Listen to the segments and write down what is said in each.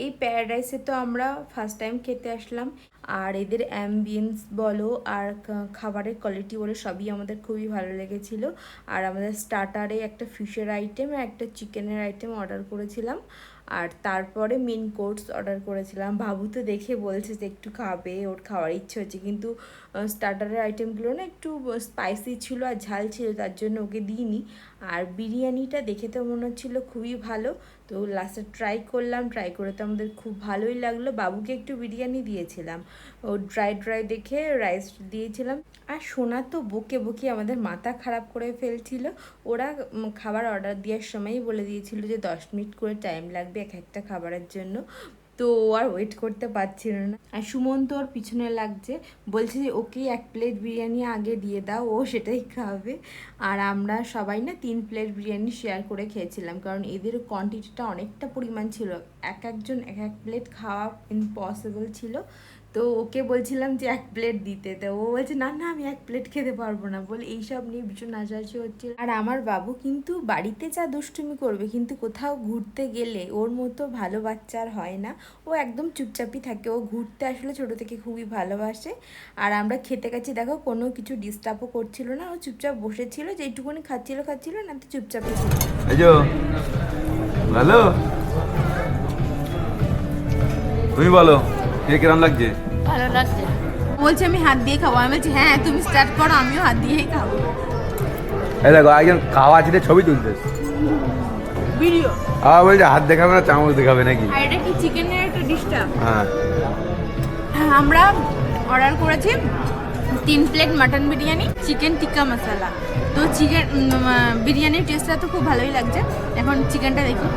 এই প্যারাডাইসে তো আমরা ফার্স্ট টাইম খেতে আসলাম, আর এদের অ্যাম্বিয়েন্স বলো আর খাবারের কোয়ালিটি বলো সবই আমাদের খুবই ভালো লেগেছিলো। আর আমাদের স্টার্টারে একটা ফিশের আইটেম আর একটা চিকেনের আইটেম অর্ডার করেছিলাম, আর তারপরে মেন কোর্স অর্ডার করেছিলাম। বাবু তো দেখে বলছে যে একটু খাবে, ওর খাওয়ার ইচ্ছে হচ্ছে, কিন্তু স্টার্টারের আইটেমগুলো না একটু স্পাইসি ছিল আর ঝাল ছিল, তার জন্য ওকে দিইনি। আর বিরিয়ানিটা দেখে তো মনে হচ্ছিলো খুবই ভালো, তো লাস্টে ট্রাই করলাম, ট্রাই করে তো আমাদের খুব ভালোই লাগলো। বাবুকে একটু বিরিয়ানি দিয়েছিলাম, ও ড্রাই ড্রাই দেখে রাইস দিয়েছিলাম। আর সোনা তো বকে বকে আমাদের মাথা খারাপ করে ফেলছিল। ওরা খাবার অর্ডার দেওয়ার সময়ই বলে দিয়েছিল যে 10 মিনিট করে টাইম লাগবে এক একটা খাবারের জন্য, তো ও আর ওয়েট করতে পারছিল না। আর সুমন্ত ওর পিছনে লাগছে, বলছে যে ওকে 1 প্লেট বিরিয়ানি আগে দিয়ে দাও, ও সেটাই খাবে। আর আমরা সবাই না 3 প্লেট বিরিয়ানি শেয়ার করে খেয়েছিলাম, কারণ এদের কোয়ান্টিটিটা অনেকটা পরিমাণ ছিল, একজন এক এক প্লেট খাওয়া ইম্পসিবল ছিল। তো ওকে বলছিলাম যে 1 প্লেট দিতে, তো ও বলছে না না আমি 1 প্লেট খেতে পারবো না, বলে এইসব নিয়ে ভীষণ নাচানাচি হচ্ছিল। আর আমার বাবু কিন্তু বাড়িতে যা দুষ্টুমি করবে, কিন্তু কোথাও ঘুরতে গেলে ওর মতো ভালো বাচ্চা আর হয় না। ও একদম চুপচাপই থাকে, ও ঘুরতে আসলে ছোটো থেকে খুবই ভালোবাসে। আর আমরা খেতে গেছি, দেখো কোনো কিছু ডিস্টার্বও করছিল না, ও চুপচাপ বসেছিল, যেটুকুনি খাচ্ছিল না তো চুপচাপই ছিল। এই যে ভালো, তুমি বলো কে কিরম লাগছে? ভালো লাগছে। বলছে আমি হাত দিয়ে খাবো, আমি বলছি হ্যাঁ তুমি স্টার্ট করো, আমিও হাত দিয়েই খাবো। এই দেখো একজন খাওয়া ছিল ছবি তুলতে, ভিডিও বলছে হাত দেখাবে না চামচ দেখাবে নাকি। আর এটা কি চিকেনের একটা ডিস্টার্ব। হ্যাঁ আমরা অর্ডার করেছি 3 প্লেট মাটন বিরিয়ানি, চিকেন টিক্কা মশলা। তো চিকেন বিরিয়ানির টেস্টটা তো খুব ভালোই লাগছে, এখন চিকেনটা দেখি।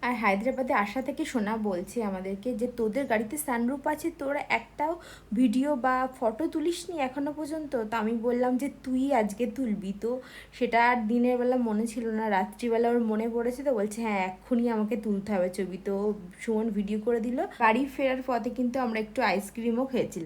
আর হায়দ্রাবাদে আসা থেকে সোনা বলছে আমাদেরকে যে তোদের গাড়িতে সানরুফ আছে, তোরা একটাও ভিডিও বা ফটো তুলিসনি এখনো পর্যন্ত। তো আমি বললাম যে তুই আজকে তুলবি, তো সেটা আর দিনের বেলা মনে ছিল না, রাত্রিবেলা ওর মনে পড়েছে, তো বলছে হ্যাঁ এক্ষুনি আমাকে তুলতে হবে ছবি। তো সুমন ভিডিও করে দিল। বাড়ি ফেরার পথে কিন্তু আমরা একটু আইসক্রিমও খেয়েছিলাম।